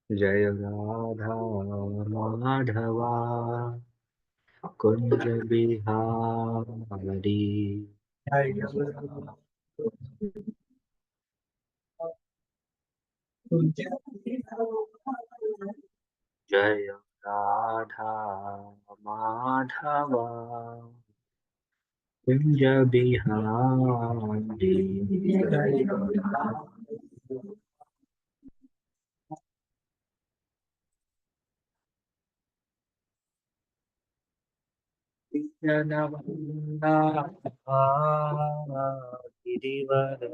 जय राधा माधवा कुंज बिहारी जय Radha Madhava Kunj Bihari जनवंदा Girivar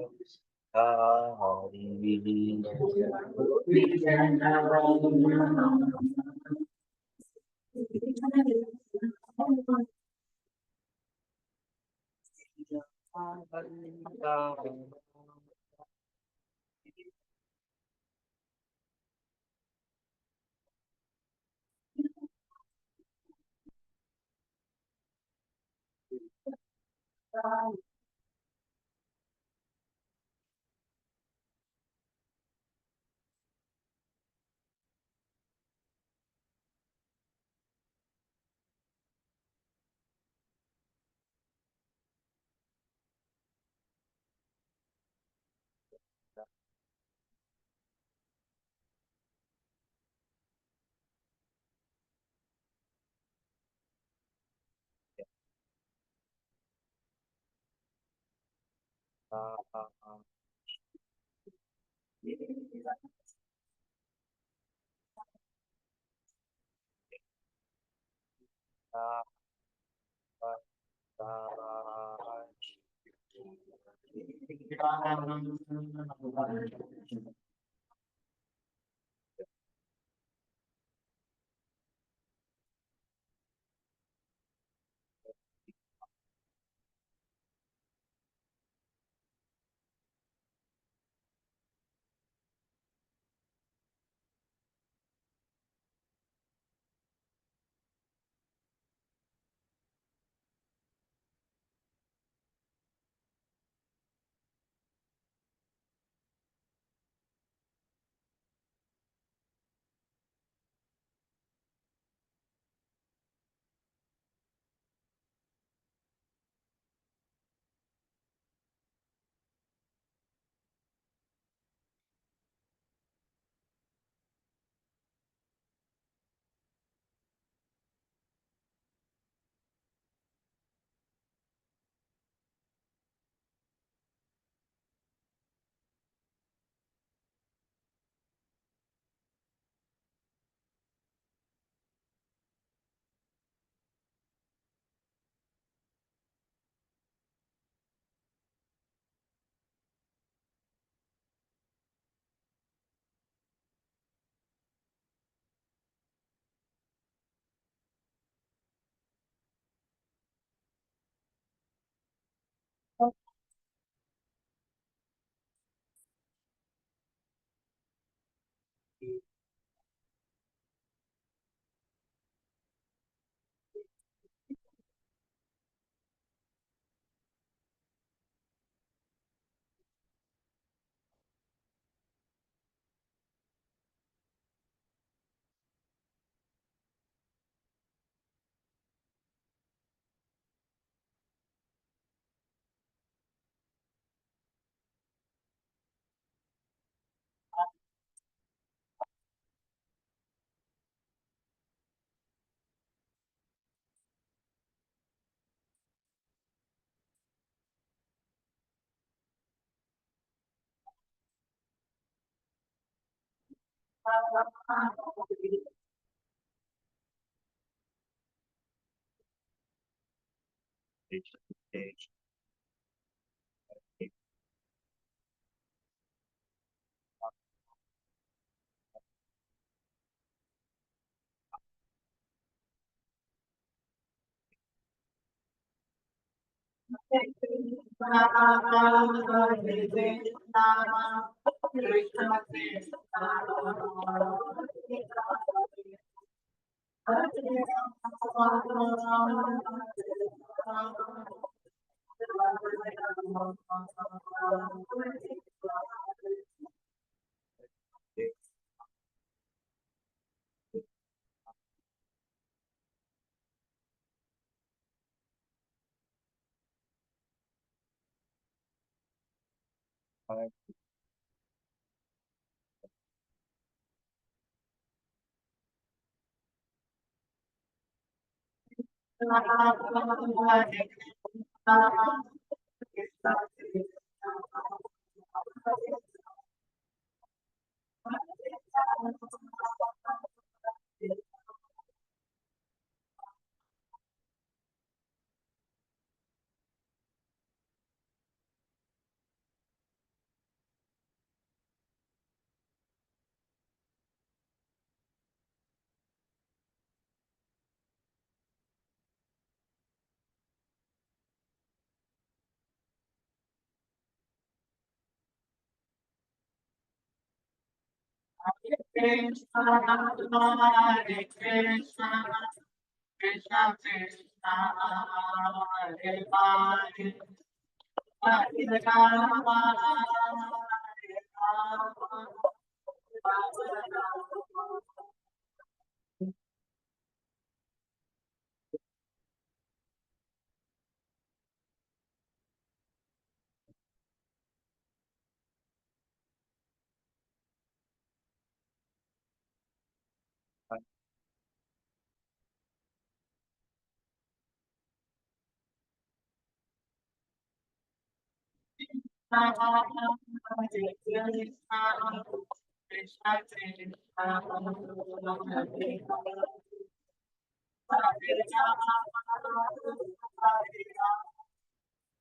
Hare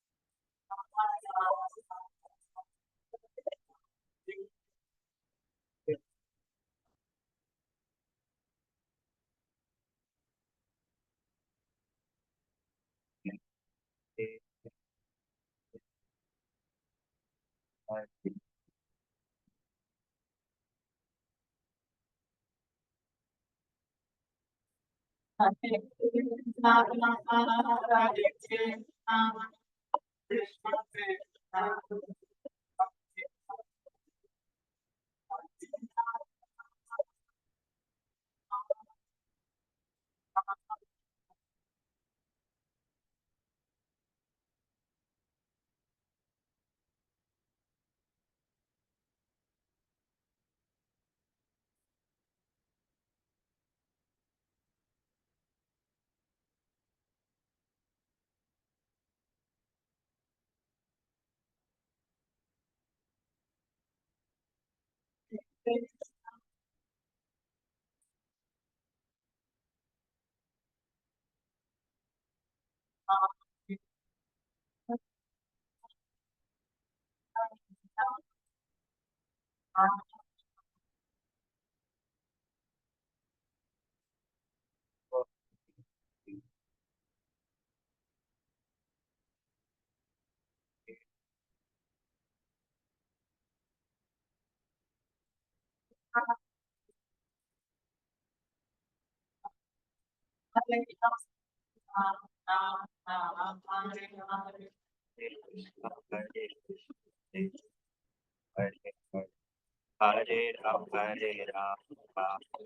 Ram, Hare Ram, Ram Ram, Hare Hare. Hare Krishna, Hare Ram, Hare Ram, Ram Ram.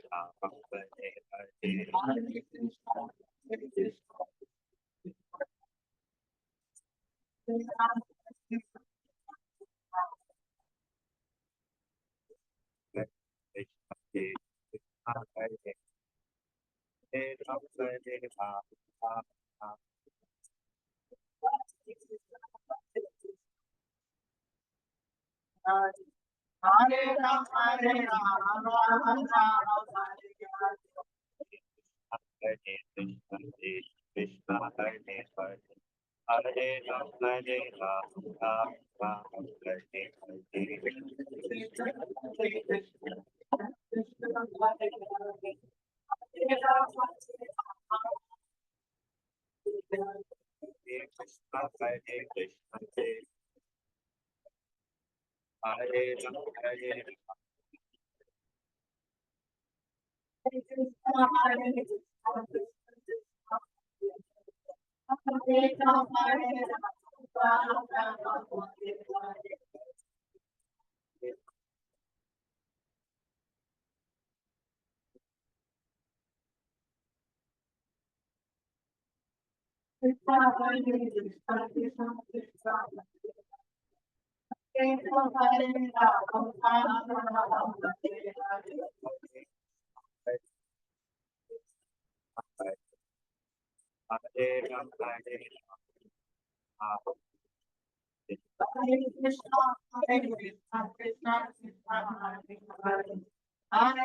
Hare Krishna, Hare Krishna, Hare Hare. Hare Ram, Hare Ram, Ram Ram, Hare Hare. Hare Krishna, Hare Krishna, Hare Ram, Hare Krishna Krishna Hare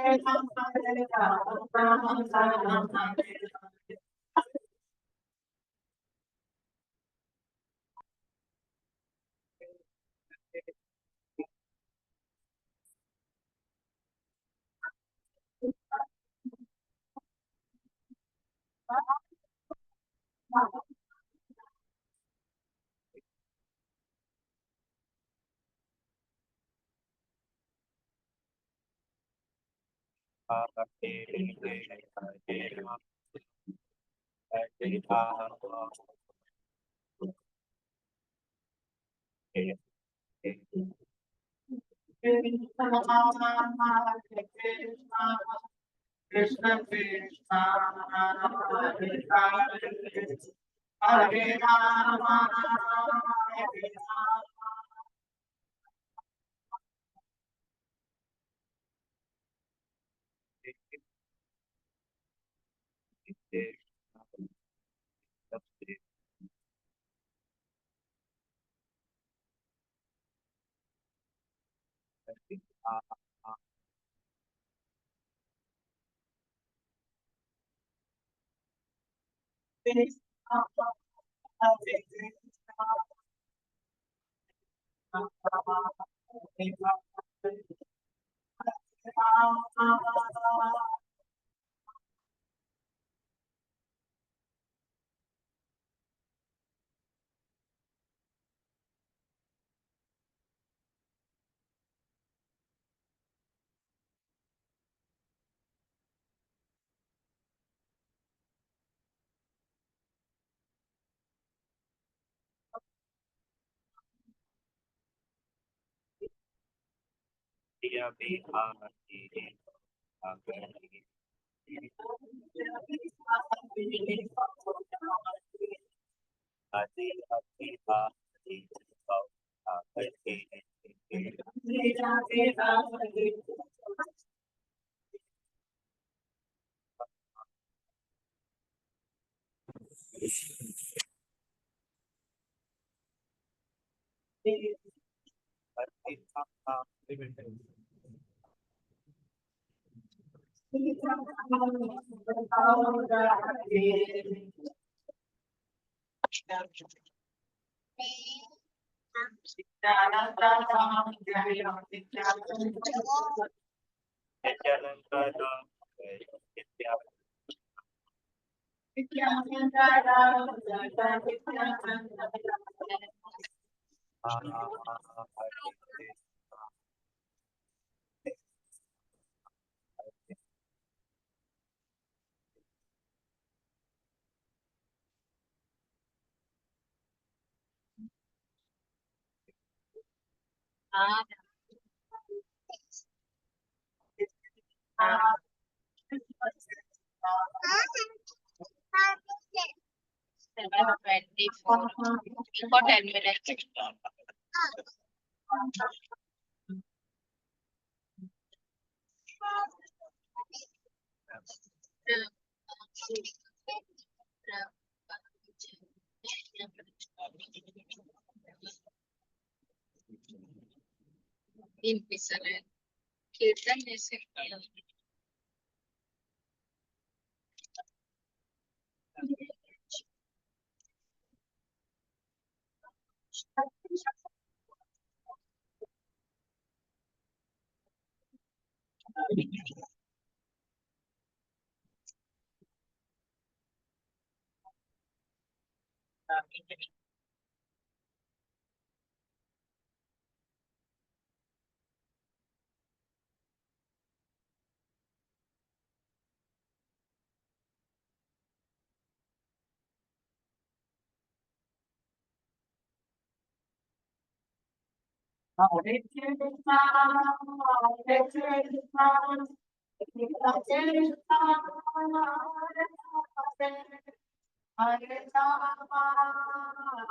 Hare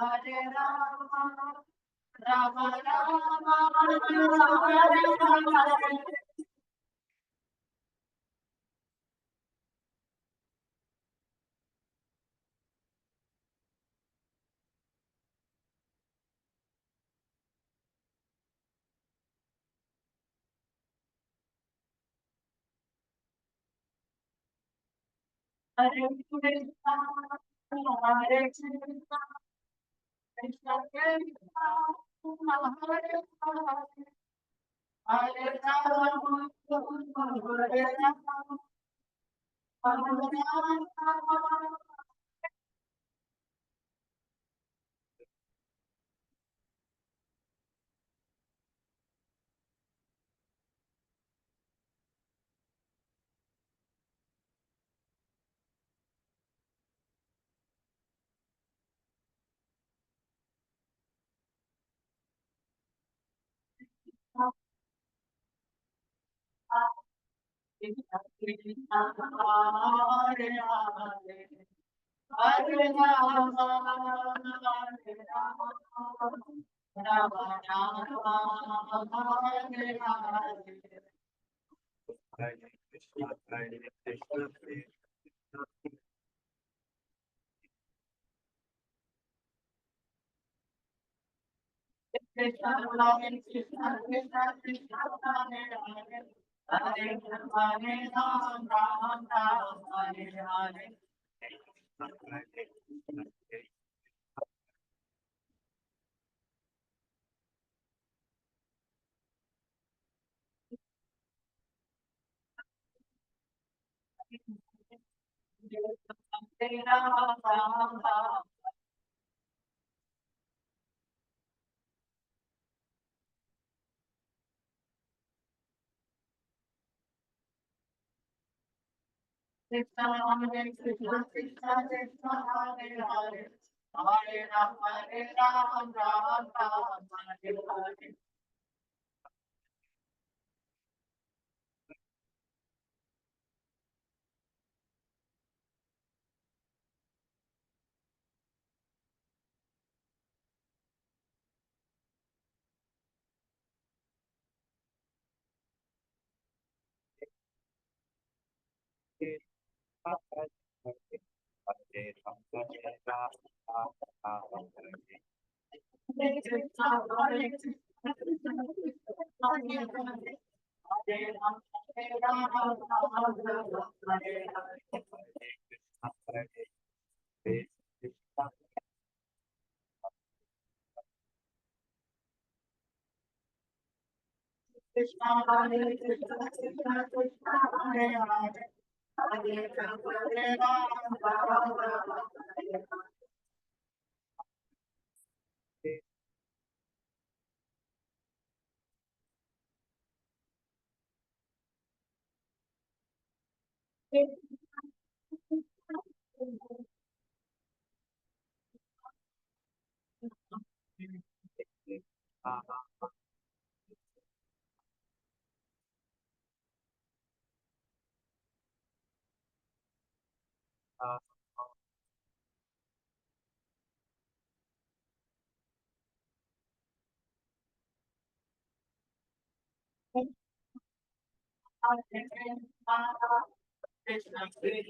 Hare Rama Hare Rama Rama Hare Hare Hare Krishna Hare Krishna Krishna Krishna Hare Hare Hare Rama Hare Rama Hare Rama Krishna Krishna Hare Hare Hare Rama Hare Rama Rama Rama Hare Hare Hare Krishna, Hare Krishna, Krishna Krishna Hare Krishna Krishna Krishna Hare Hare Hare Hare Ram Ram Ram Hare Hare Krishna, Hare Krishna, Hare Ram Ram Ram Krishna Hare Krishna Krishna Krishna Hare Hare Hare Ram Ram Ram Hare Hare Krishna Hare Krishna Krishna Krishna Hare Hare Hare Ram Ram Ram Hare Hare Krishna Hare Krishna Krishna Krishna Hare Hare Hare Ram Ram Ram Hare Krishna Krishna Hare Hare Hare Rama, Hare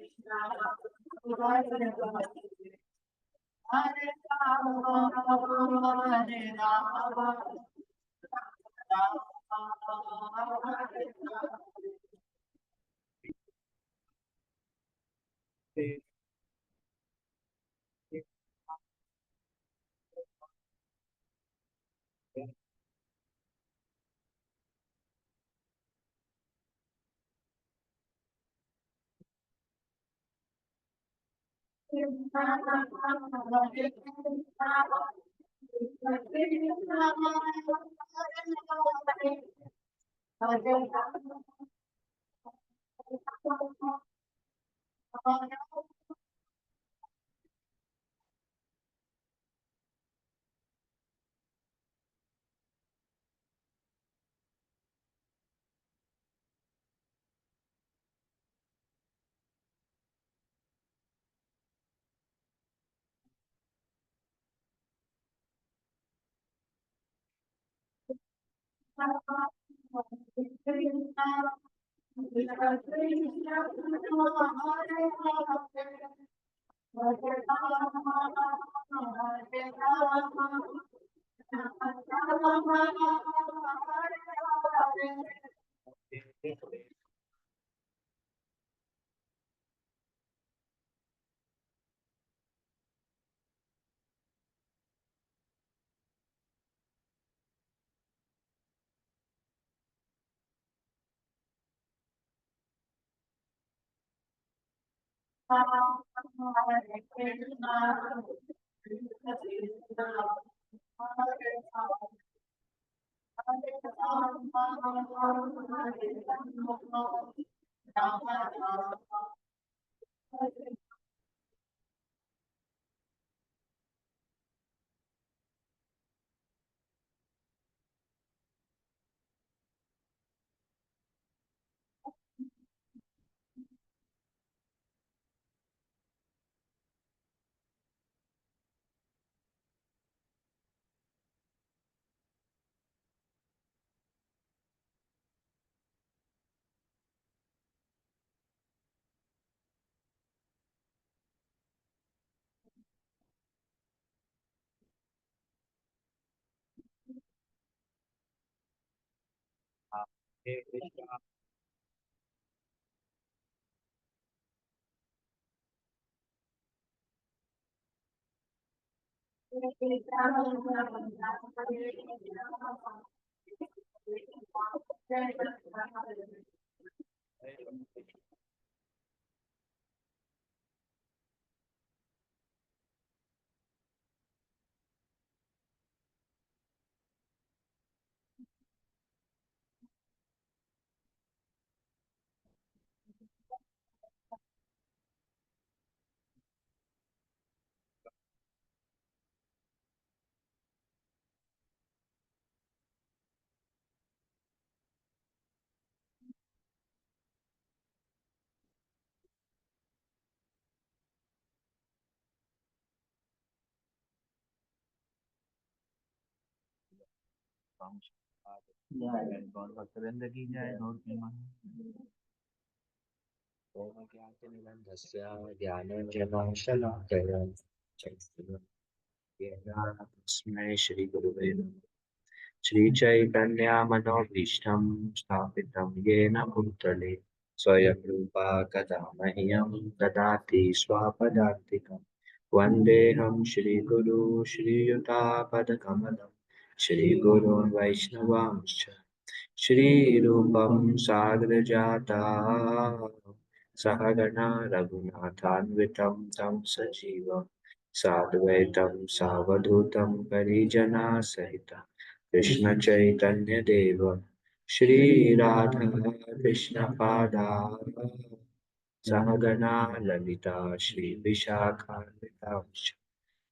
Rama, Rama Hare Rama. Krishna Hare Krishna, Krishna Hare Hare, Hare Hare Krishna, जय गौर भक्तवृंद की जय गौर प्रेमान। ओम ज्ञानतिमिरन्धस्य ज्ञानाञ्जनशलाकया तस्मै श्रीगुरुवे नमः। श्रीचैतन्यमनोभीष्टं स्थापितं येन भूतले स्वयं रूपा कदा मह्यं ददाति स्वापदान्तिकं। वन्देऽहं श्रीगुरु श्रीयुतापदकमलं श्रीगुरून् वैष्णवांश्च श्रीरूपं साग्रजाता सहगणा रघुनाथान्वितं तं सजीवं साद्वैतं सावधूतं परिजनसहितं कृष्णचैतन्यदेव श्रीराधा कृष्णपादा सहगणा ललिता श्रीविशाखान्वितांश्च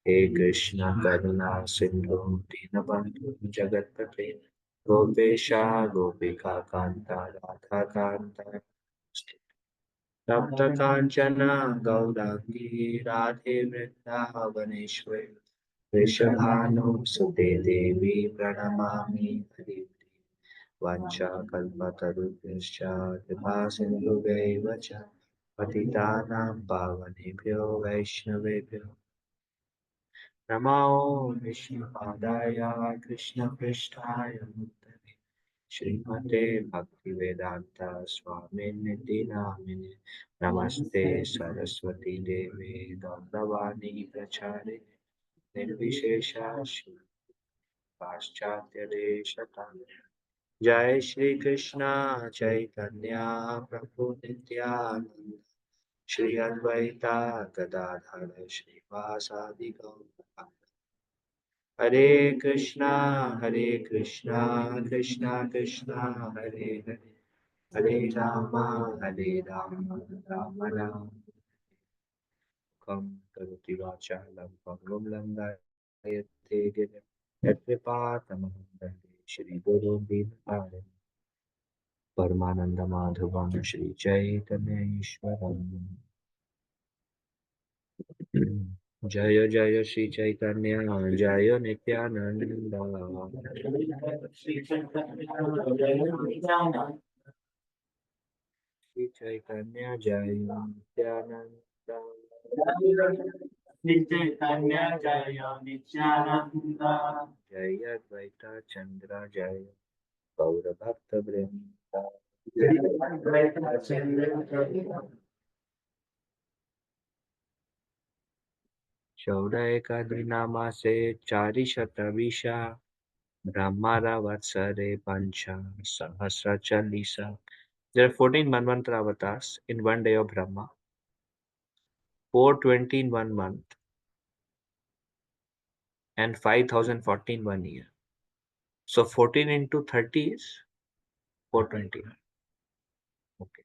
हे कृष्ण करुणा सिंधु दीनबंधु जगत्पते गोपेशा गोपिका कांता राधा कांता तप्त कांचन गौरांगी राधे वृंदावनेश्वरी वृषभानुसुते देवी प्रणमामि हरिप्रिये वाञ्छाकल्पतरुभ्यश्च कृपा सिन्धुभ्यैव च पतितानां पावनेभ्यो वैष्णवेभ्यो नमो विष्णुपादाय कृष्णपृष्ठाय भूतले श्रीमते भक्तिवेदांता स्वामिनिति नामिने नमस्ते सरस्वती देवे गौरवाणी प्रचारे निर्विशेषा पाश्चात्य देशताम् जय श्री कृष्णा चैतन्य प्रभु नित्यानंद श्री अद्वैता गदाधर श्रीवासादि गौर हरे कृष्णा कृष्णा कृष्णा हरे हरे हरे राम राम राम कं करोति वाचालं पङ्गुं लङ्घयते गिरिं यत्कृपातमहं वन्दे श्रीगुरुं दीनतारिणं परमानन्दमाधवं श्रीचैतन्येश्वरम् जय जय श्री चैतन्य जय नित्यानंद श्री चैतन्य श्री चैतन्य जय नित्यानंद श्री चैतन्य जय नित्यानंद जय अद्वैत चंद्र जय गौर भक्त वृंद चौदैकादृनामासे चारिशतविशा ब्रह्मारा वत्सरे पंचा सहस्र Chalisa. There are 14 Manvantara avatars in one day of Brahma, 420 in 1 month, and 5014 1 year. So 14 into 30 is 420. Okay.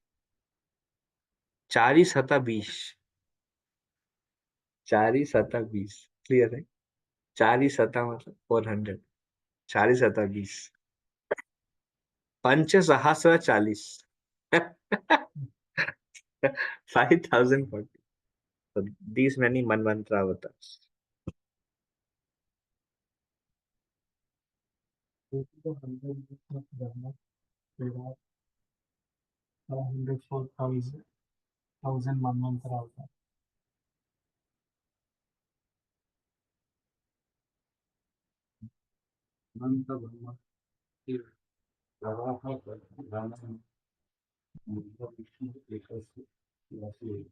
चारी सता 20. चारी सता 20. क्लियर है? चारी सता मतलब 400. चारी सता 20. पंच सहस्र 40. 5040. So these many Manvantara avatars. The 104,000 Manvantara avatar. Mantra Brahma, Pravaha Brahma, Mantra Vishnu, Ekasi, Vasudev.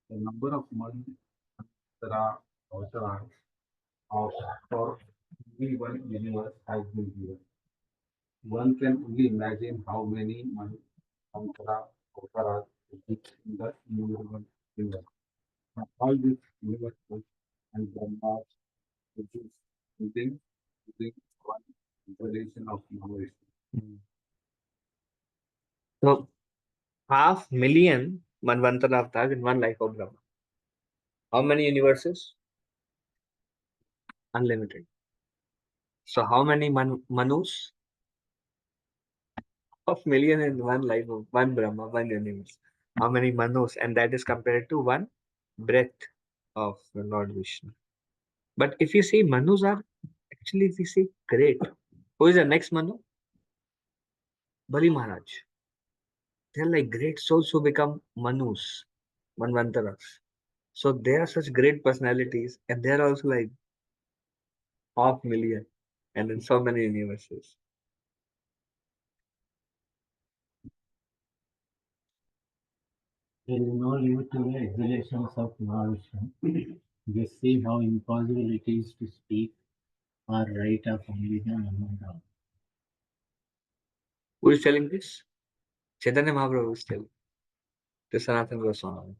The number of Mantra avatars of for only one universe has been given. One can only imagine how many mantra avatars exist in the universe. Now, all these universes and Brahmas exist within one relation of knowledge. So 500,000 Manvantara avatars in one life of Brahma. How many universes? Unlimited. So how many Manus? Of million in one life of one Brahma, one universe. How many Manus? And that is compared to one breath of the Lord Vishnu. But if you see Manus are actually, if you see great, who is the next Manu? Bali Maharaj. They're like great souls who become Manus, Manvantaras. So they are such great personalities, and they're also like 500,000 and in so many universes. There is no limit to the exhalations of Mahavishnu. Just see how impossible it is to speak or write of only the Manvantara. Who is telling this? Chaitanya Mahaprabhu is telling. This Sanatana Goswami.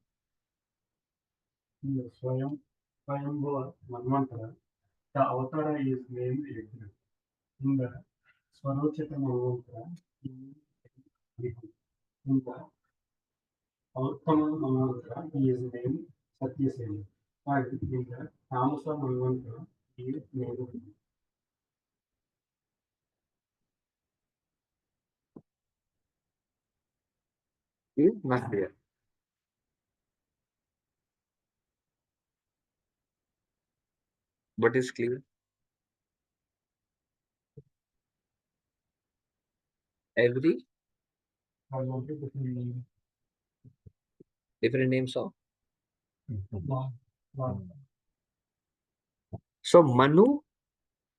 In the Swayambhuva Manvantara, the avatar is named Yajna. In the Swarochita Manvantara, he is Vihu. In the Uttama Manvantara, he is named Satyasena. And in the Tamasa Manvantara, he is named He is not there. But it's clear. Every different names of. So Manu,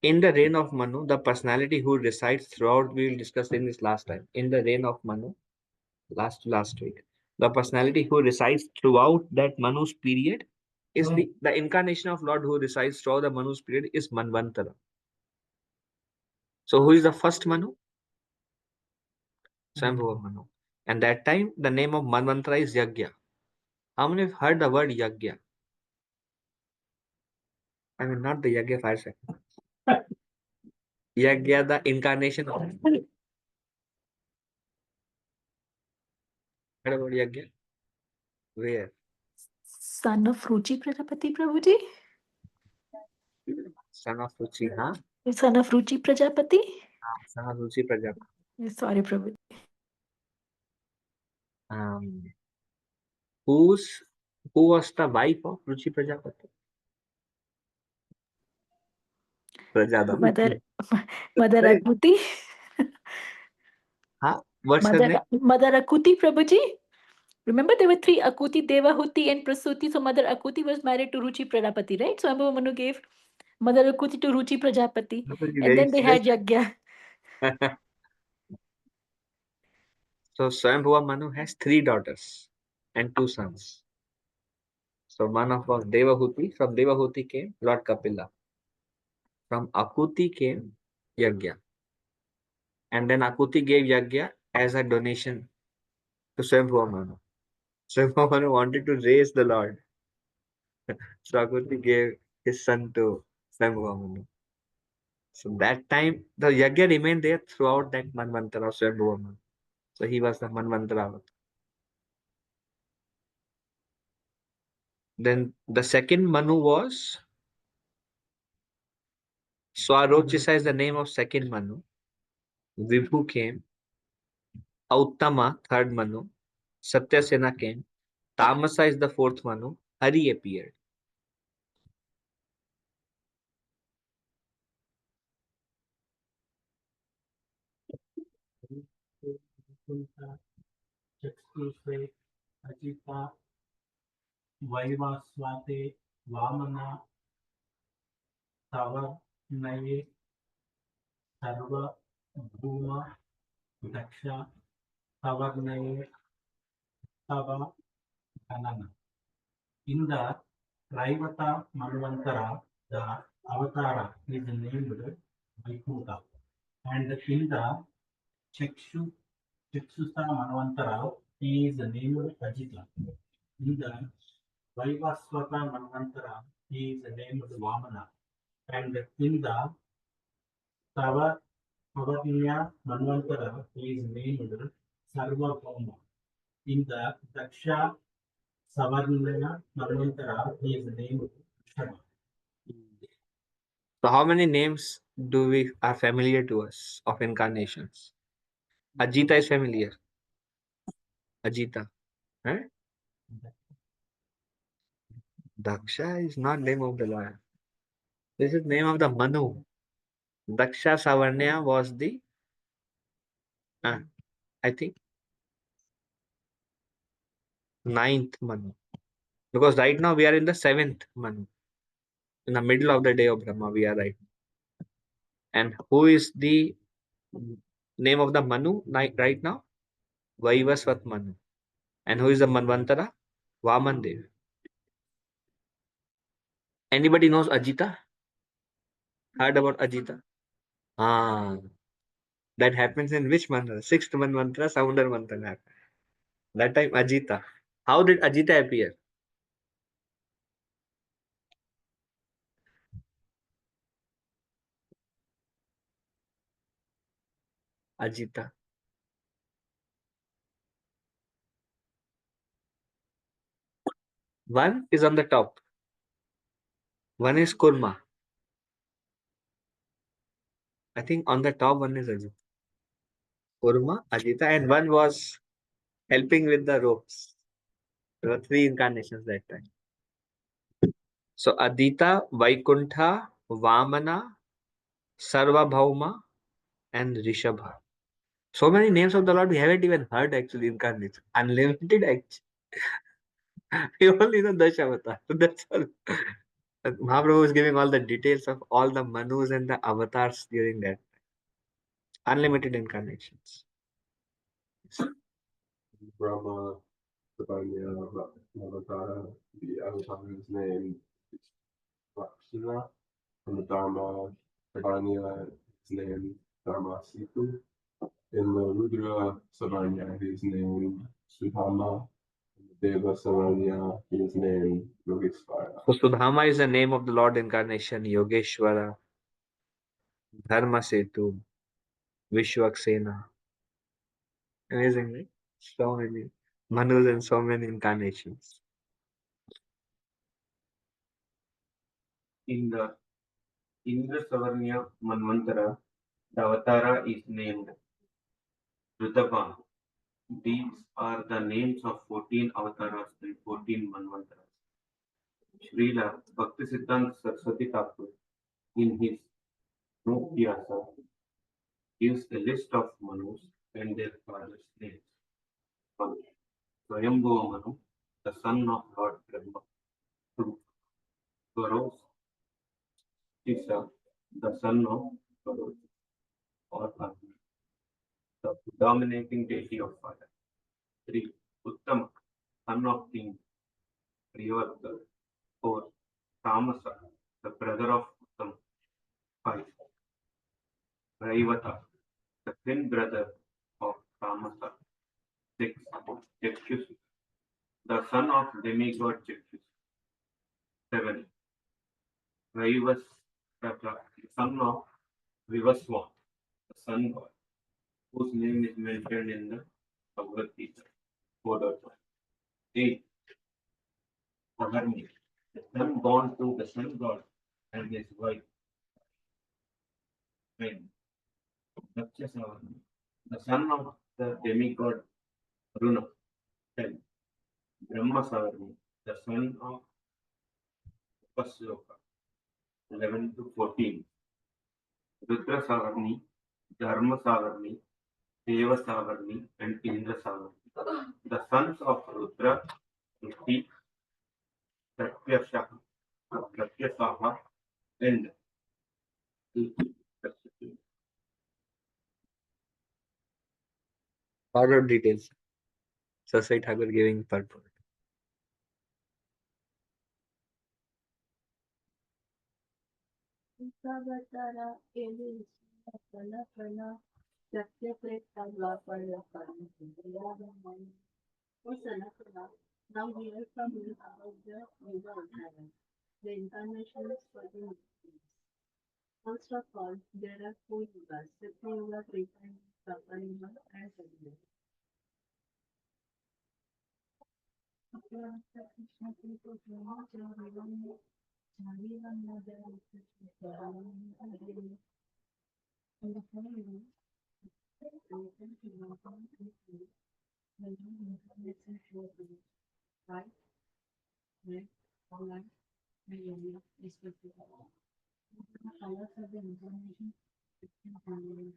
in the reign of Manu, the personality who resides throughout, we will discuss in this last time. In the reign of Manu, last week, the personality who resides throughout that Manu's period is the incarnation of Lord who resides throughout the Manu's period is Manvantara. So who is the first Manu? Swambhuva Manu. And that time the name of Manvantara is Yagya. How many have heard the word Yagya? I mean, not the Yagya fire sector. Yagya, the incarnation of. Heard about Yagya? Where? Son of Ruchi Prajapati Prabhuji? Son of Ruchi, huh? Son of Ruchi Prajapati? Son of Ruchi Prajapati. Sorry, Prabhuji. Whose Who was the wife of Ruchi Prajapati? Prajada. Mother Mother Right. Akuti. Huh? What's her name? Mother Akuti, Prabhuji. Remember there were three Akuti, Devahuti and Prasuti. So Mother Akuti was married to Ruchi Prajapati, right? So Ambava Manu gave Mother Akuti to Ruchi Prajapati. And Very then they had Yagya. So Swayambhuva Manu has 3 daughters and 2 sons. So one of was Devahuti. From Devahuti came Lord Kapila. From Akuti came Yagya. And then Akuti gave Yagya as a donation to Swayambhuva Manu. Swayambhuva Manu wanted to raise the Lord. So Akuti gave his son to Swayambhuva Manu. So that time the Yagya remained there throughout that Manvantara of Swayambhuva Manu. So he was the Manvantara avatar. Then the second Manu was Swarochisa is the name of second Manu. Vibhu came. Auttama, third Manu. Satyasena came. Tamasa is the fourth Manu. Hari appeared. चक्षुषे Ajita वैवस्वते Vaman सवर्णये सर्वभौम दक्ष सवर्णये तव गणन. In the Raivata Manvantara, the Avatara is named Vaikuntha. And in the Chaksusa Manvantara, he is named Ajita. In the Vaivaswata Manvantara, he is named Vamana. And in the Savarnya Manvantara, he is named Sarvabhauma. In the Daksha Savarnya Manvantara, he is named Shama. So how many names do we are familiar to us of incarnations? Ajita is familiar. Ajita. Right? Daksha is not name of the Lord. This is name of the Manu. Daksha Savarnya was the I think 9th Manu. Because right now we are in the 7th Manu. In the middle of the day of Brahma, we are right. And who is the name of the Manu right now? Vaivasvat Manu. And who is the Manvantara? Vaman Dev. Anybody knows Ajita? Heard about Ajita? Ah, that happens in which mantra? 6th Manvantara, Sounder Mantra. That time Ajita. How did Ajita appear? Ajita. One is on the top. One is Kurma. I think on the top one is Ajita. Kurma, Ajita, and one was helping with the ropes. There were 3 incarnations that time. So Adita, Vaikuntha, Vamana, Sarvabhauma, and Rishabha. So many names of the Lord we haven't even heard actually incarnation. Unlimited actually. We only know Dashavatar. That's all. Mahaprabhu is giving all the details of all the Manus and the avatars during that. Unlimited incarnations. Brahma, Sabanya, Navatara, the avatar's name is Lakshana, and the Dharma, Sabanya, his name Dharma Situ. In the Rudra Sabanya, his name Sudhama. In the Deva Sabanya, his name Yogeshvara. So Sudhama is the name of the Lord incarnation, Yogeshwara, Dharma Setu, Vishwaksena. Amazing, right? So many Manus and so many incarnations. In the Indra Savarnya Manvantara, the avatara is named Rudaba. These are the names of 14 avatars and 14 manvantaras. Srila Bhaktisiddhanta Saraswati Thakur, in his Nokyasa, gives a list of Manus and their fathers' names. One, Swayambhuva Manu, the son of Lord Brahma. Two, Varos Tisa, the son of Varos or Agni, the dominating deity of fire. Three, Uttama, son of King Priyavarta. Four, Tamasa, the brother of Uttama. Five, Raivata, the twin brother of Tamasa. Six, Chakshusi, the son of demigod Chakshusi. Seven, Vaivas, the son of Vivaswan, the sun god, whose name is mentioned in the Bhagavad Gita. 4.1. 8. Saharni, the son born to the sun god and his wife. 9. Saharni, the son of the demigod Varuna. 10. Brahma Saharni, the son of Upasloka. 11 to 14. Rudra Saharni, Dharma Saharni, Deva Saharni, and Indra Saharni. The sons of Rudra, Ruti, Pratyasha, Pratyasaha, and Further details. Saraswati Thakur giving purport. Now we are from you about the Yuga Uttara, the incarnations for the Muslims. First of all, there are four yugas, Satya Yuga, Treta Yuga, Dwapar Yuga, and Kaliyuga. Krishna Krishna Krishna Jarivan Jarivan Madhya and the four yugas, Treta, Dwapar, and Kali, the incarnations for the right, red, orange, and yellow, respectively. The colors of the incarnation and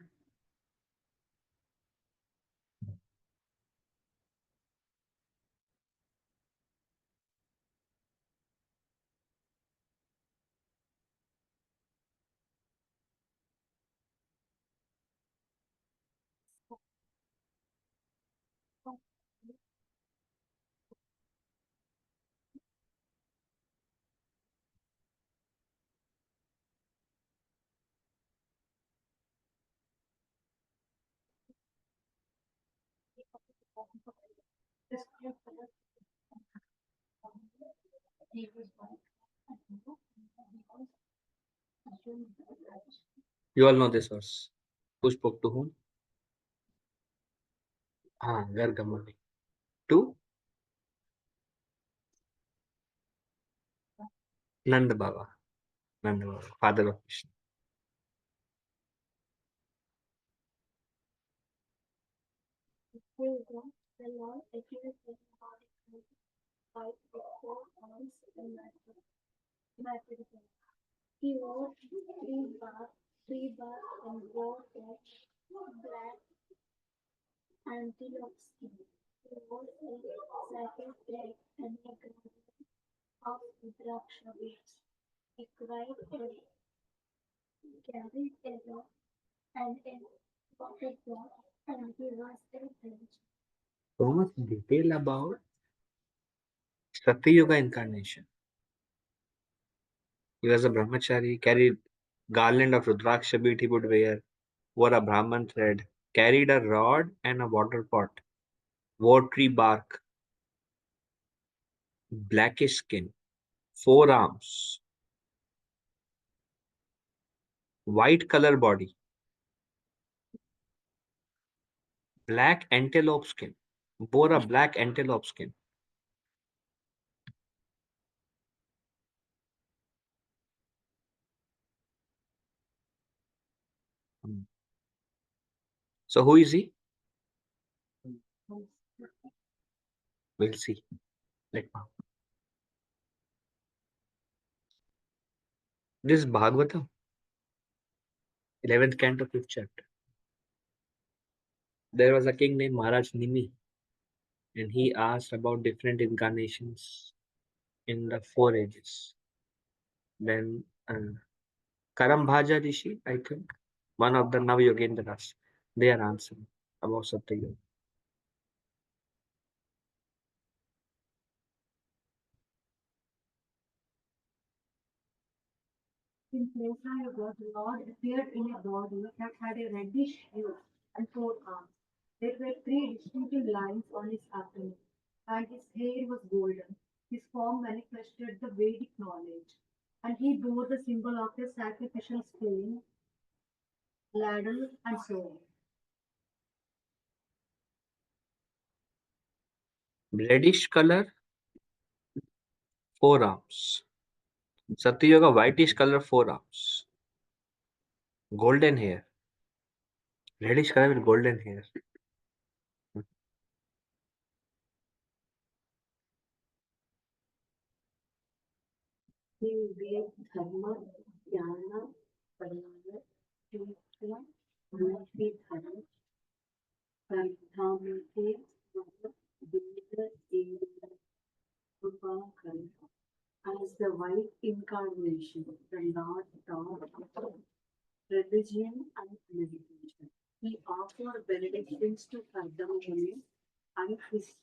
You all know this verse. Who spoke to whom? Gargamuni. To Nanda Baba. Nanda Baba, father of Krishna. the Lord appeared in the body fight with four arms and matted. He wore three bar and wore a black antelope skin. He wore a sacred thread and a crown of Rudraksha beads. He carried a rod and a water pot, and he was a judge. So much detail about Satya Yuga incarnation. He was a brahmachari, carried garland of Rudraksha bead he would wear, wore a Brahman thread, carried a rod and a water pot, wore tree bark, blackish skin, four arms, white color body, black antelope skin, bore a black antelope skin. So who is he? We'll see. Like, this is Bhagavatam, 11th canto, 5th chapter. There was a king named Maharaj Nimi, and he asked about different incarnations in the 4 ages. Then Karambhaja Rishi, I think, one of the Navayogendras, they are answering about Satya. In Treta, the Lord appeared in a body that had a reddish hue and 4 arms. There were 3 distinctive lines on his abdomen, and his hair was golden. His form manifested the Vedic knowledge, and he bore the symbol of a sacrificial stone, ladle, and so on. Reddish color, 4 arms. Satya Yoga, whitish color, 4 arms. Golden hair. Reddish color with golden hair. He gave Dharma, Jnana, Parana, Tirtha, Anarthi, Dharma, Pradhamate, Veda, Eva, Upakara. As the white incarnation, the Lord taught religion and meditation. He offered benedictions to Kardamuni and his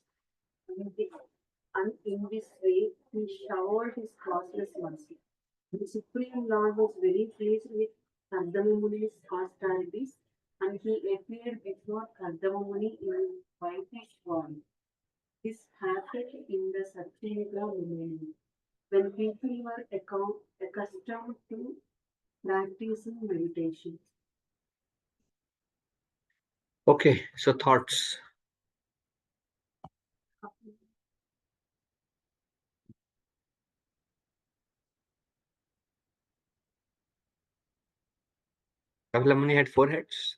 and in this way he showered his causeless mercy. The Supreme Lord was very pleased with Kardamuni's austerities, and he appeared before Kardamuni in whitish form. This happened in the Satyuga millennium, when people were accustomed to practicing meditation. Okay, so thoughts. Kapila Muni had 4 heads,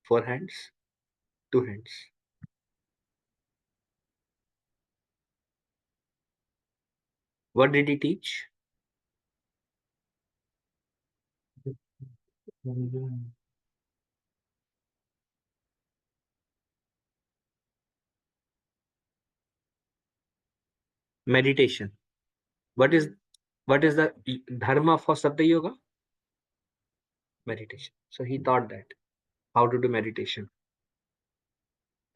4 hands, 2 hands. What did he teach? Meditation. What is the dharma for Satya Yoga? Meditation. So he taught that how to do meditation.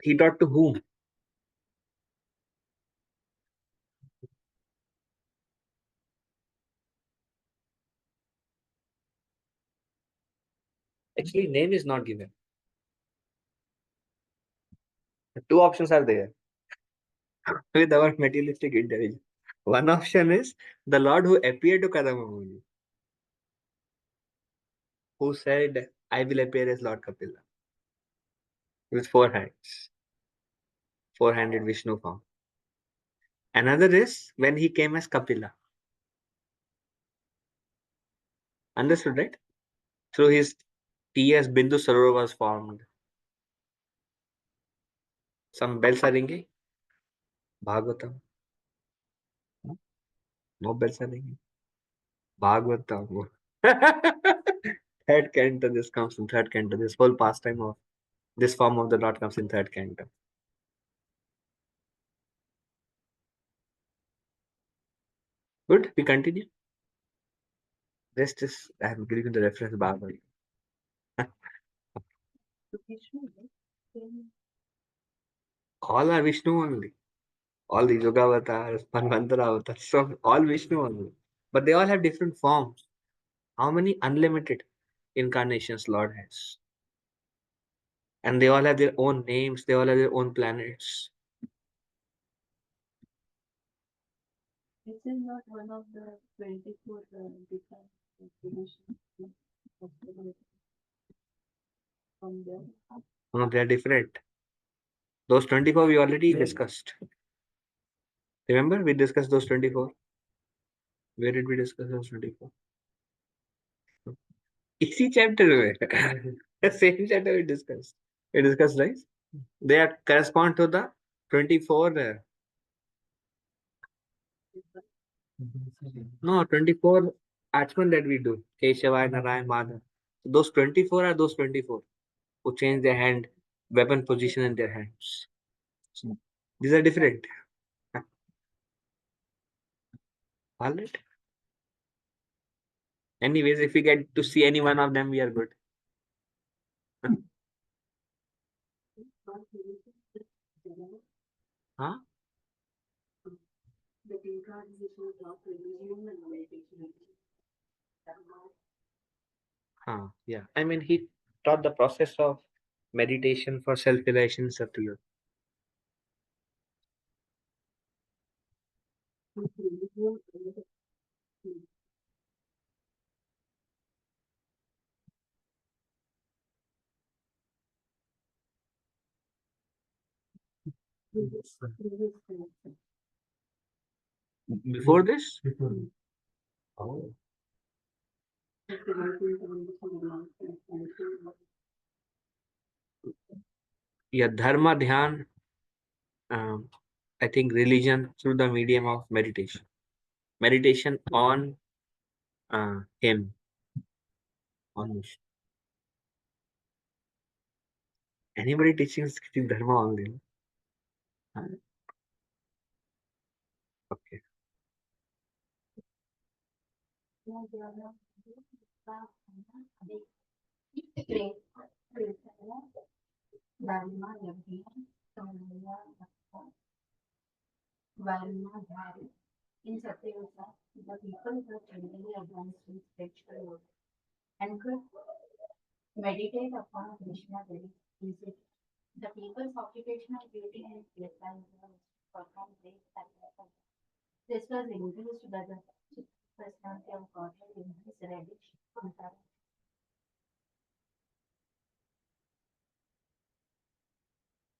He taught to whom? Actually, name is not given. The 2 options are there with our materialistic intelligence. One option is the Lord who appeared to Kadamba Muni, who said, I will appear as Lord Kapila with 4 hands, 4-handed Vishnu form. Another is when he came as Kapila. Understood, right? Through his T.S. Bindu Sarovar was formed. Some bells are ringing. Bhagavatam. No bells are ringing. Bhagavatam. Third canto, this comes in third canto. This whole pastime of this form of the Lord comes in third canto. Good, we continue. Rest is, I am giving the reference Bhagavatam. All are Vishnu only. All the Yoga avatars, Manvantara avatars, so all Vishnu only. But they all have different forms. How many unlimited incarnations Lord has? And they all have their own names, they all have their own planets. This is not one of the 24 different definitions of the from there. No, they are different. Those 24 we already discussed. Remember, we discussed those 24. Where did we discuss those 24? Easy chapter में. The same chapter we discussed. We discussed, right? They are correspond to the 24 No, 24 Atman that we do. Keshava, Narayan, Madhav. Those 24 are those 24 who change their hand, weapon position in their hands. So these are different. All right. Anyways, if we get to see any one of them, we are good. Huh? The incarnation of religion and meditation. Huh. Yeah. I mean, he taught the process of meditation for self-realization, Satya. Before this? Oh. Yeah, Dharma Dhyan, I think religion through the medium of meditation. Meditation on him, on Vishnu. Anybody teaching Dharma only? Huh? Okay. In Satyavasa, the people were generally advanced in spiritual work and could meditate upon Krishna very easily. The people's occupational duty and lifestyle was to perform great sacrifice. This was induced by the personality of Godhead in his reddish comparative.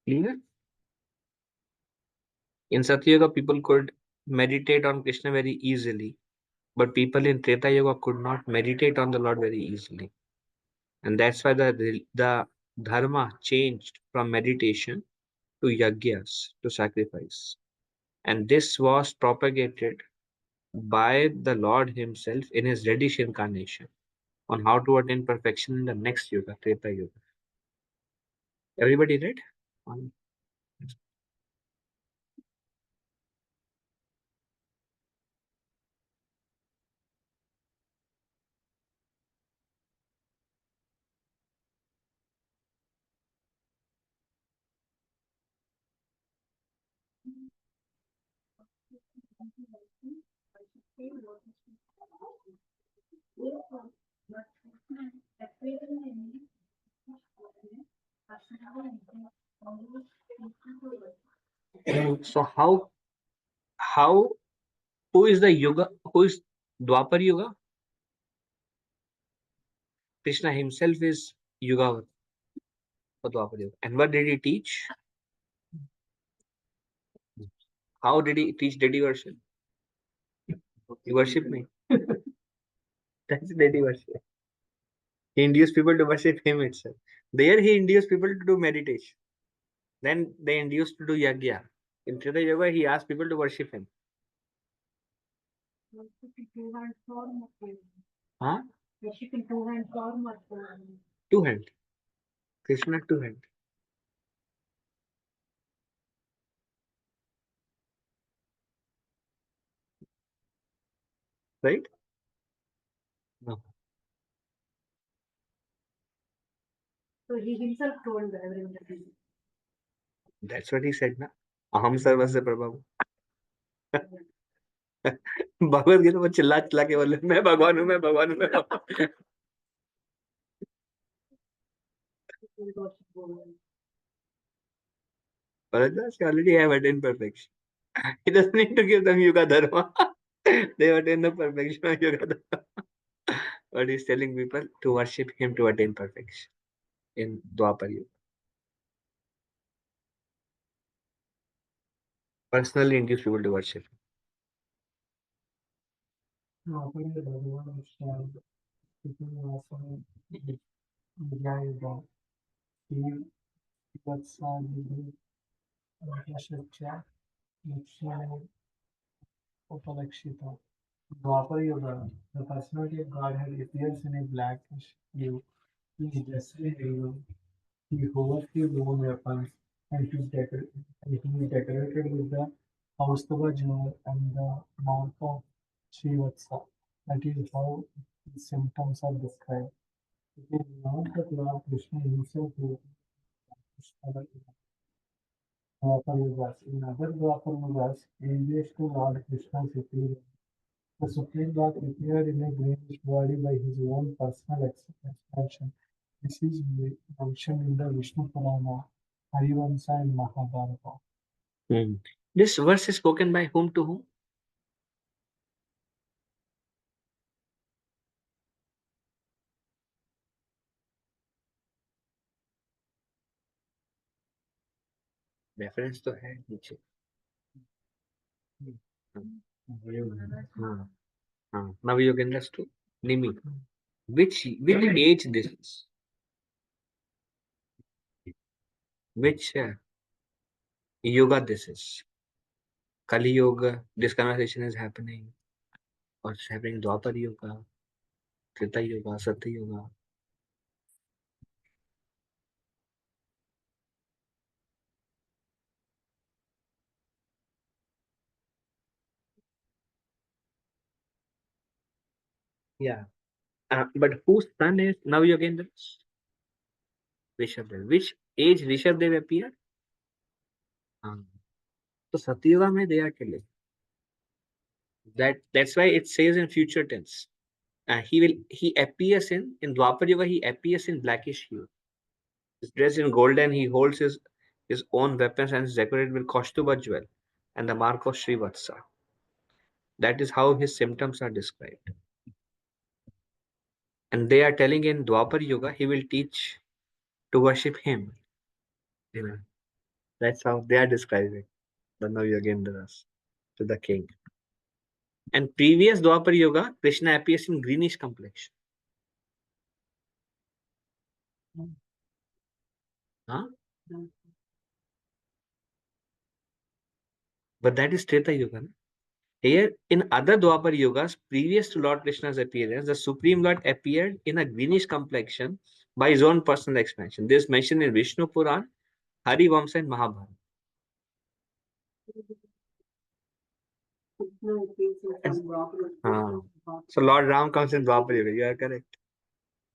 Clear? In Satyuga, people could meditate on Krishna very easily, but people in Treta Yuga could not meditate on the Lord very easily. And that's why the dharma changed from meditation to yagyas, to sacrifice. And this was propagated by the Lord himself in his reddish incarnation on how to attain perfection in the next yuga, Treta Yuga. Everybody read? On- So how who is the yuga? Who is Dwapar Yuga? Krishna himself is Yuga for Dwapar Yuga. And what did he teach? How did he teach? Did he worship? He worship me. That's deity worship. He induced people to worship him itself. There he induced people to do meditation. Then they induced to do yagya. In Treta Yoga, he asked people to worship him. Huh? Worshiping two hand form or Two hand. Krishna two hand. Right? No. so he himself told everyone. That's what he said na. Aham sarvasya prabhavu. Bhagavad Gita में चिल्ला चिल्ला के बोले मैं भगवान हूँ मैं भगवान हूँ मैं भगवान हूँ. Bharadwaj already have attained perfection. He doesn't need to give them Yuga Dharma. They attain the perfection of Yuga Dharma. But he's telling people to worship him to attain perfection in Dwapar Yuga. Personally induce people to worship him. Dwapar Yuga, the personality of Godhead appears in a blackish hue. He is justly hero. He holds his own weapons and he is decorated with the Kaustubha jewel and the mark of Srivatsa. That is how his symptoms are described. It is not that Lord Krishna himself who is Dwapar Yugas. In other Dwapar Yugas, alias to Lord Krishna's appearance, the Supreme Lord appeared in a greenish body by his own personal expansion. This is mentioned in the Vishnu Purana, Harivansa, and Mahabharata. This verse is spoken by whom to whom? Reference तो है नीचे. हाँ हाँ. Navayogendras to Nimi. Which age this is? Which yoga this is? Kali Yoga. This conversation is happening, or it's happening Dwapar Yoga, Treta Yoga, Satya Yoga. Yeah. But whose son is Navayogendras? Rishabdev. Which age Rishabdev appeared? So Satyuga mein they are killing. That's why it says in future tense. He appears in Dwapar Yuga, he appears in blackish hue. He's dressed in golden, he holds his own weapons and is decorated with Kaustuba jewel and the mark of Srivatsa. That is how his symptoms are described. And they are telling in Dwapar Yuga, he will teach to worship him. You know, that's how they are describing the Navayogendras to the king. And previous Dwapar Yuga, Krishna appears in greenish complexion. Huh? But that is Treta Yuga. No? Here, in other Dwapar Yugas, previous to Lord Krishna's appearance, the Supreme Lord appeared in a greenish complexion by his own personal expansion. This is mentioned in Vishnu Puran, Hari Vamsa, and Mahabharata. So Lord Ram comes in Dwapar Yuga. You are correct.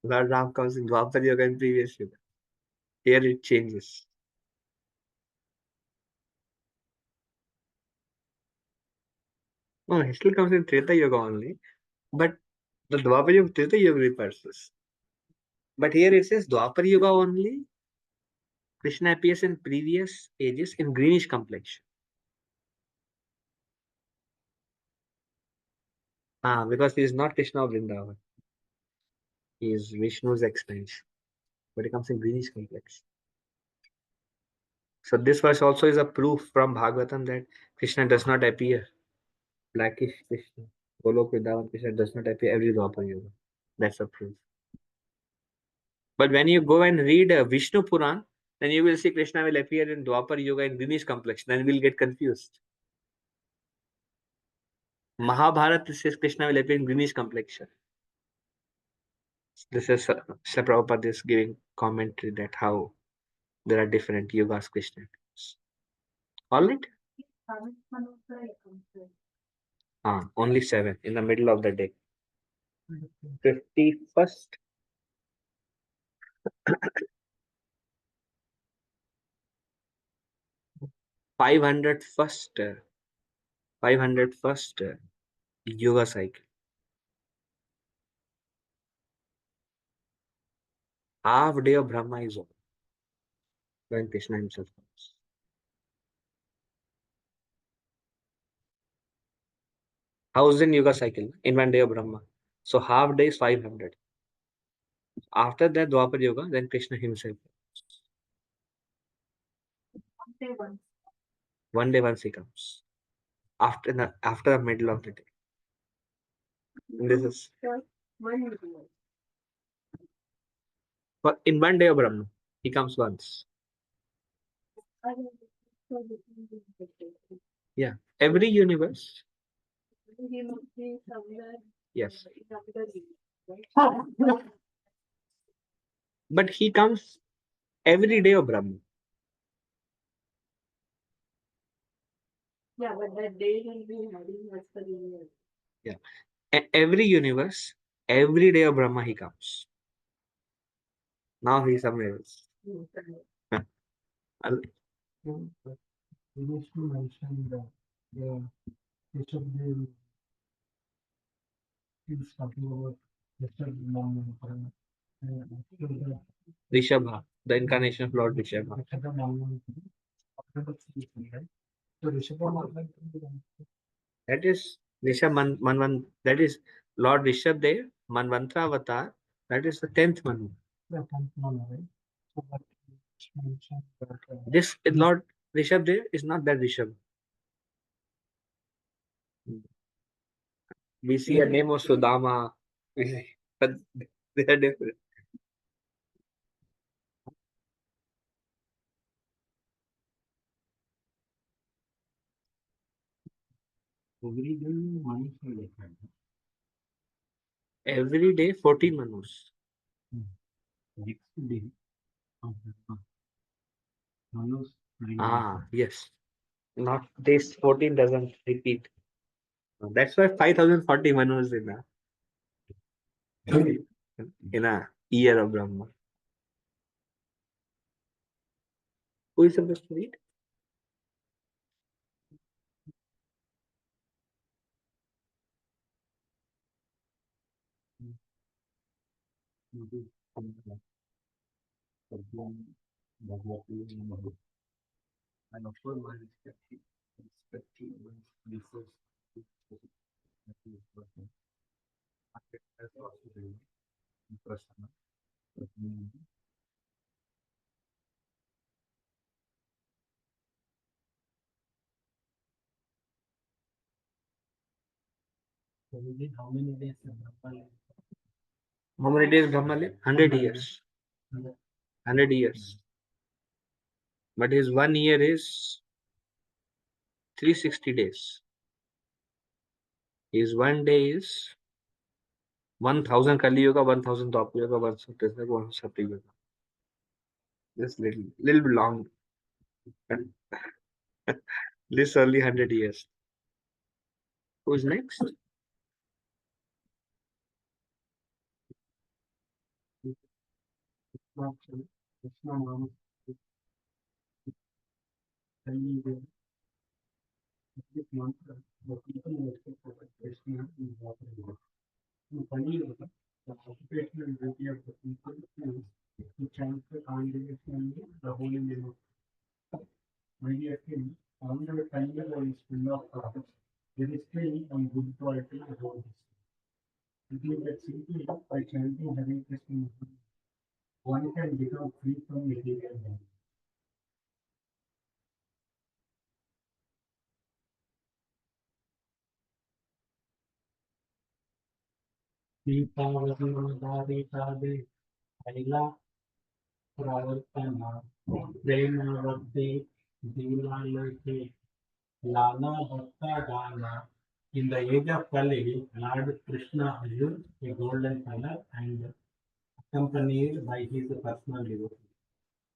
Lord Ram comes in Dwapar Yuga in previous Yuga. Here it changes. No, he still comes in Treta Yuga only. But the Dwapar Yuga, Treta Yuga refers this. But here it says Dwapar Yuga only. Krishna appears in previous ages in greenish complexion. Because he is not Krishna of Vrindavan. He is Vishnu's expansion. But he comes in greenish complexion. So this verse also is a proof from Bhagavatam that Krishna does not appear. Blackish Krishna. Golok Vrindavan Krishna does not appear every Dwapar Yuga. That's a proof. But when you go and read Vishnu Puran, then you will see Krishna will appear in Dwapar Yuga in greenish complexion. Then we'll get confused. Mahabharata says Krishna will appear in greenish complexion. This is Srila Prabhupada is giving commentary that how there are different yugas Krishna appears. All right? Only 7 in the middle of the day. 51st. 501st 501st yoga cycle. Half day of Brahma is over when Krishna himself comes. 1000 yoga cycle in one day of Brahma. So half day is 500. After that Dwapar Yoga, then Krishna himself. One day once he comes. After the middle of the day. And this is but in one day of Brahma. He comes once. Yeah. Every universe. he must be somewhere Yes. in capital right? But he comes every day of Brahma. Yeah, but that day will be having as per universe. Yeah. Every universe, every day of Brahma he comes. Now he's somewhere else. Al- We used to mention that the Bishop Dev is talking about Bishop Manman. After the Rishabha, the incarnation of Lord Rishabha. Bishop Manman, after the season, right? So Rishabha Manman, That is that is Lord Rishabdev, Manvantra Avatar. That is the 10th Manu. the 10th Manu, right? So that mentioned that This is Lord Rishabdev is not that Rishabh. We see a name of Sudama, but they are different. every day money is different. Every day, 14 Manus. Next day, of the Manus Ah, yes. Not this 14 doesn't repeat. That's why 5040 Manus in a year of Brahma. Who is supposed to read? and of course my respective research as also very impression. So we did how many days in Nepal? How many days Brahma live? 100 years. 100 years. But his 1 year is 360 days. His 1 day is 1000 Kali Yuga, 1000 Dwapar Yuga, 1 Satya Yuga. Just little bit long. This only 100 years. Who's next? Krishna Namas this mantra, the people worship for Krishna in water. In Kali Yuga, the occupational duty of the people is to chant the congregation the holy name of my dear king. Although the Kali Yuga is full of corruption, there is still some good quality about this. It is that simply by chanting Hare Krishna, one can become free from material bondage. Deepavali Kaila Pravartana Premavati Dilalati Lana Bhakta Gana. In the age of Kali, Lord Krishna used a golden color and accompanied by his personal devotee.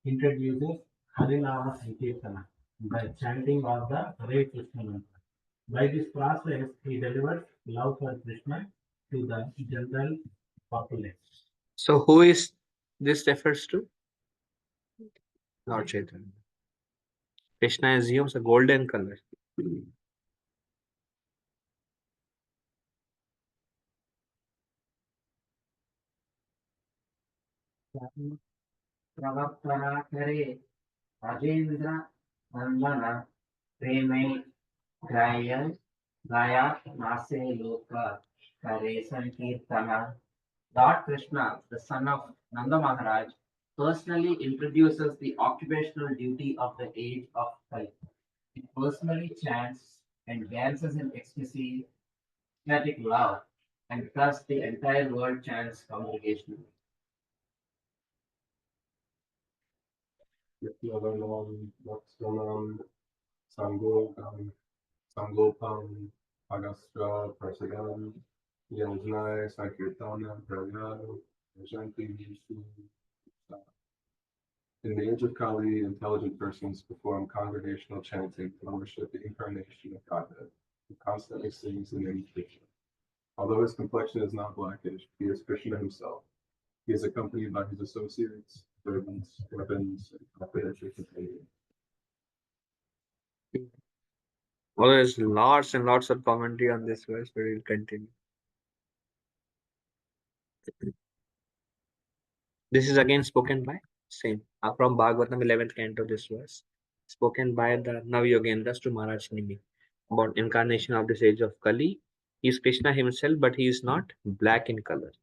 Introduces Harinama Sankirtana, the chanting of the Hare Krishna mantra. By this process, he delivers love for Krishna to the general populace. So who is this refers to? Lord Chaitanya. Krishna assumes a golden color. प्रवक्ता करे राजेंद्र नंदन प्रेमे गायन गाया नासे लोक करे Sankirtana. Lord Krishna, the son of Nanda Maharaj, personally introduces the occupational duty of the age of Kali. He personally chants and dances in ecstasy, ecstatic love, and thus the entire world chants congregationally. Yatyavanam, Lakshmanam, Sangokam, Sangopam, Agastra, Prasadam, Yajnaya, Sankirtana, Prayana, Janti, in the age of Kali, intelligent persons perform congregational chanting to worship the incarnation of Godhead, who constantly sings the name of Krishna. Although his complexion is not blackish, he is Krishna himself. He is accompanied by his associates, servants, weapons, and confidential companions. Well, there's lots and lots of commentary on this verse, but we'll continue. This is again spoken by same from Bhagavatam 11th canto. This verse spoken by the Navyogendras to Maharaj Nimi about incarnation of this age of Kali. He is Krishna himself, but he is not black in color.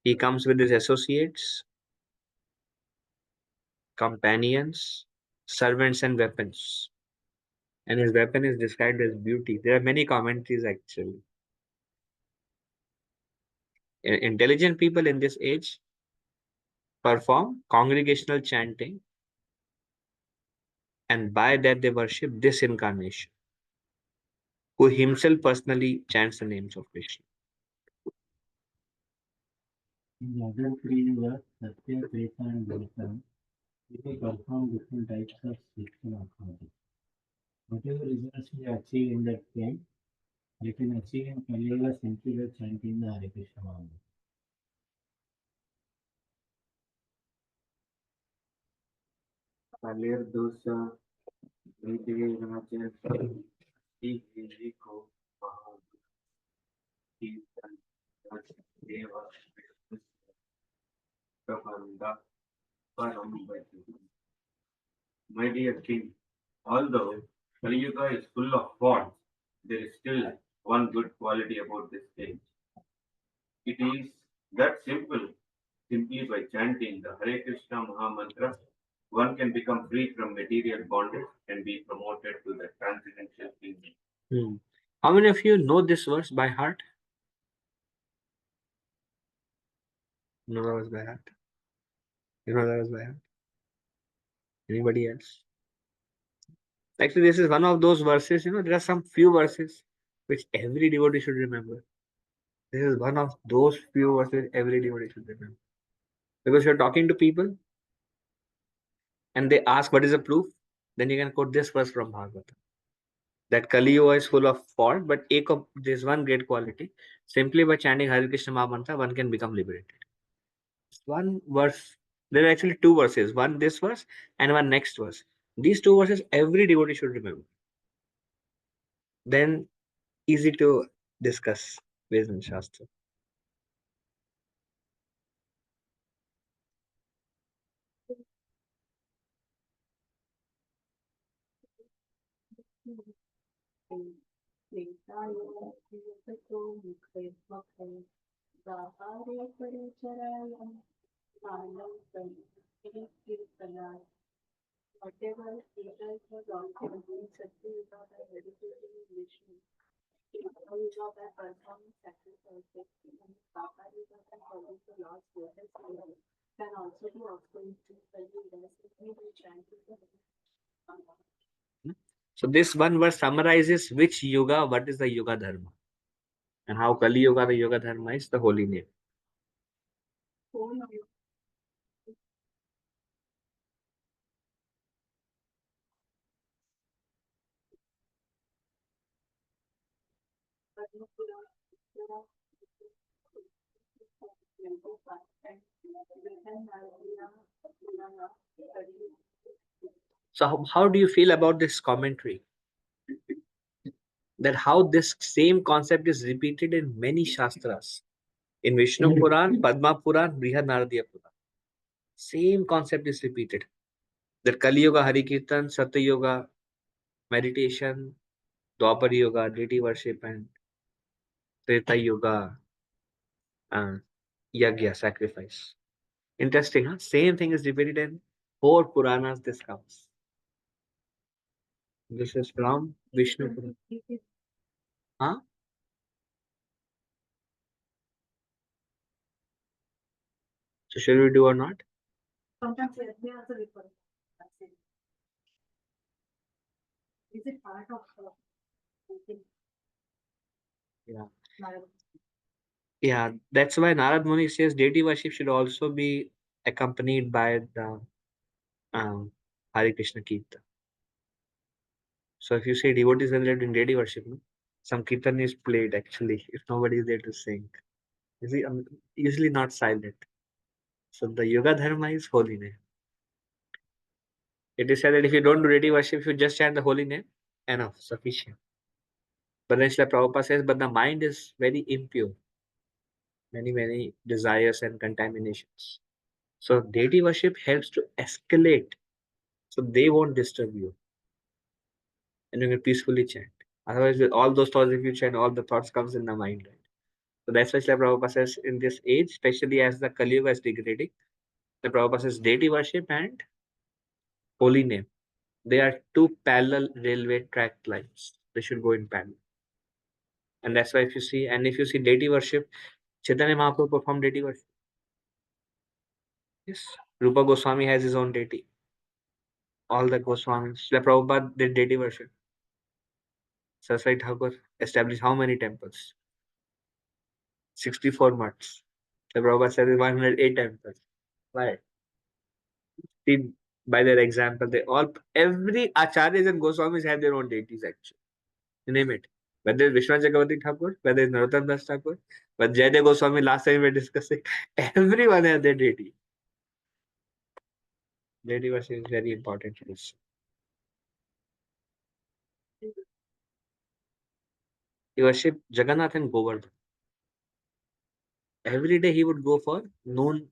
He comes with his associates, companions, servants, and weapons. And his weapon is described as beauty. There are many commentaries actually. Intelligent people in this age perform congregational chanting, and by that they worship this incarnation, who himself personally chants the names of Krishna. In other three words, Satya, Treta, and Gautam, people perform different types of spiritual activities. Whatever results we achieve in that game, we can achieve in Kali Yuga simply by chanting the Hare Krishna mantra. Kalir dosa, Vijay Raja, Hiko, Kirtan, Deva, Prabanda, Parambati. My dear king, although Kali Yuga is full of faults, there is still one good quality about this age. It is that simple. Simply by chanting the Hare Krishna Maha Mantra, one can become free from material bondage and be promoted to the transcendental kingdom. How many of you know this verse by heart? Know that was by heart? You know that was by heart? Anybody else? Actually, this is one of those verses, there are some few verses which every devotee should remember. This is one of those few verses every devotee should remember. Because you're talking to people and they ask what is the proof, then you can quote this verse from Bhagavatam. That Kali Yuga is full of fault, but there's one great quality. Simply by chanting Hare Krishna Maha Mantra, one can become liberated. It's one verse. There are actually two verses, one this verse and one next verse. These two verses every devotee should remember. Then easy to discuss based on Shastra. Whatever leaders were wrong in Satya Yuga by meditating in Vishnu, Kali Yuga by performing sacrifices, and Papa Yuga by following the Lord's lotus feet, can also be obtained through Kali Yuga simply by chanting the mantra. So this one verse summarizes which yuga, what is the yuga dharma, and how Kali Yuga, the yuga dharma, is the holy name. So how do you feel about this commentary? That how this same concept is repeated in many shastras. In Vishnu Puran, Padma Puran, Brihad Naradiya Puran. Same concept is repeated. That Kali Yuga, Hari Kirtan, Satya Yuga, meditation, Dwapar Yuga, deity worship, and Treta Yuga, Yagya, sacrifice. Interesting, huh? Same thing is repeated in 4 Puranas this comes. This is from Vishnu Puran. Huh? So should we do or not? Sometimes they also refer. Is it part of Yeah. Yeah, that's why Narad Muni says deity worship should also be accompanied by the um, Hare Krishna Kirtan. So if you say devotees are in deity worship, no? Some Kirtan is played actually if nobody is there to sing. You see, usually not silent. So the Yoga Dharma is holy name. It is said that if you don't do deity worship, if you just chant the holy name, enough, sufficient. But then Srila Prabhupada says, but the mind is very impure, many desires and contaminations. So deity worship helps to escalate, so they won't disturb you, and you can peacefully chant. Otherwise, with all those thoughts, if you chant, all the thoughts comes in the mind, right? So that's why Srila Prabhupada says in this age, especially as the Kali Yuga is degrading, the Prabhupada says deity worship and holy name. They are two parallel railway track lines. They should go in parallel. And that's why if you see deity worship, Chaitanya Mahaprabhu performed deity worship. Yes. Rupa Goswami has his own deity. All the Goswamis. Srila Prabhupada did deity worship. Saraswati Thakur established how many temples? 64 months. The Prabhupada said 108 temples. Why? See, by their example, every acharyas and Goswamis have their own deities actually. You name it. Whether it's Vishwanath Chakravarti Thakur, whether it's Narottam Das Thakur, but Jaydev Goswami, last time we were discussing, everyone has their deity. Deity worship is very important for us. He worshipped Jagannath and Govardhan. Every day he would go for noon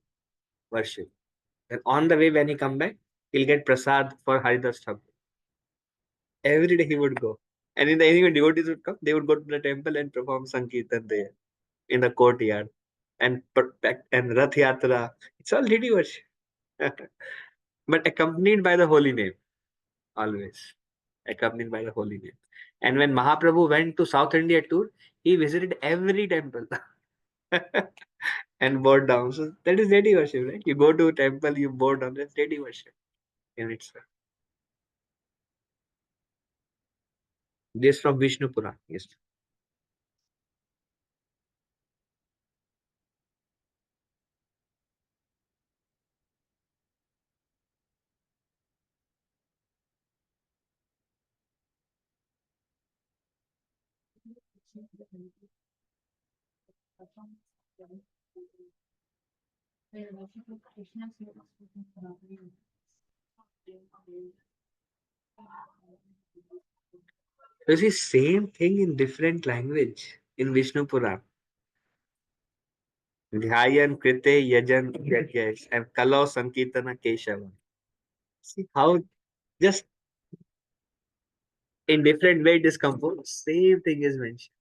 worship. And on the way, when he come back, he'll get prasad for Haridas Thakur. Every day he would go. And in the evening, when devotees would come, they would go to the temple and perform Sankirtan there in the courtyard. And Rath Yatra. It's all deity worship. But accompanied by the holy name. Always. Accompanied by the holy name. And when Mahaprabhu went to South India tour, he visited every temple and bowed down. So that is deity worship, right? You go to a temple, you bow down. That's deity worship in itself. This from Vishnu Puran. Yes. You see, same thing in different language in Vishnu Puran. Dhyayan Krite Yajan Yajyash and Kalo Sankirtana Keshava. See how just in different way it is composed. Same thing is mentioned.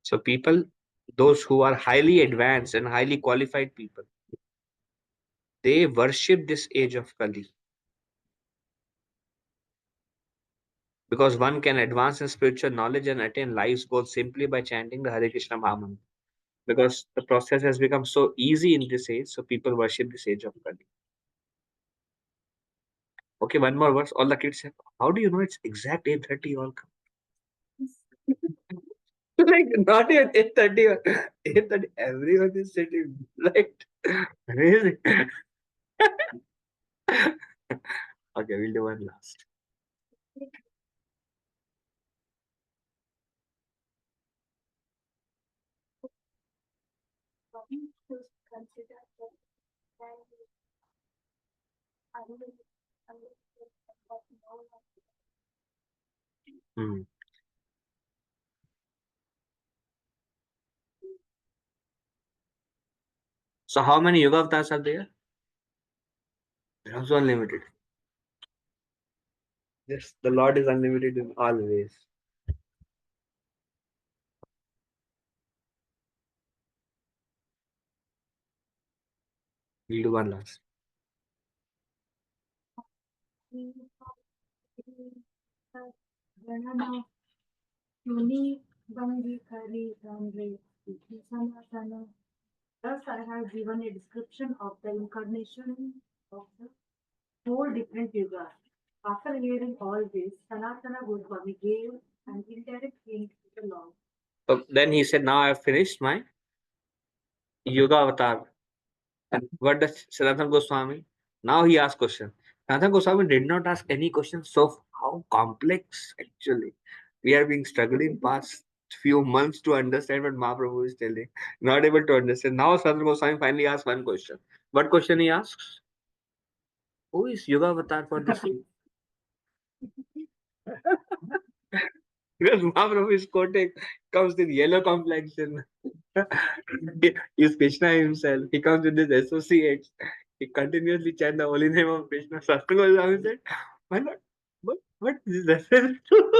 So people, those who are highly advanced and highly qualified people, they worship this age of Kali. Because one can advance in spiritual knowledge and attain life's goals simply by chanting the Hare Krishna Mahamantra. Because the process has become so easy in this age, so people worship this age of Kali. Okay, one more verse. All the kids say, how do you know it's exact 8:30 all come? Like not even 8:30. 8:30, everyone is sitting. Right? Amazing. Okay, we'll do one last. So how many yoga avatars are there? There are also unlimited. Yes, the Lord is unlimited in all ways. We'll do one last. Thus, I have given a description of the incarnation of the four different yugas. After hearing all this, Sanatana Goswami gave an indirect hint to the Lord. So then he said, now I have finished my yoga avatar. And what does Sanatana Goswami? Now he asked question. Sanatana Goswami did not ask any question. So how complex actually. We are being struggling past few months to understand what Mahaprabhu is telling. Not able to understand. Now Sanatana Goswami finally asked one question. What question he asks? Who is yoga avatar for this? Because Mahaprabhu is quoting, comes with yellow complexion. He's Krishna himself. He comes with his associates. He continuously chant the holy name of Krishna. Shastra Goswami said, why not? What is this reference to?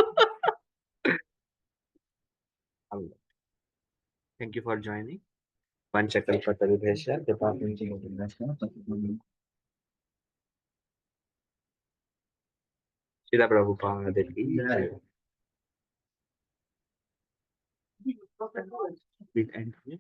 Thank you for joining. Panchakalpatarubhesha, Department of International. Srila Prabhupada ki jai. We'll end here.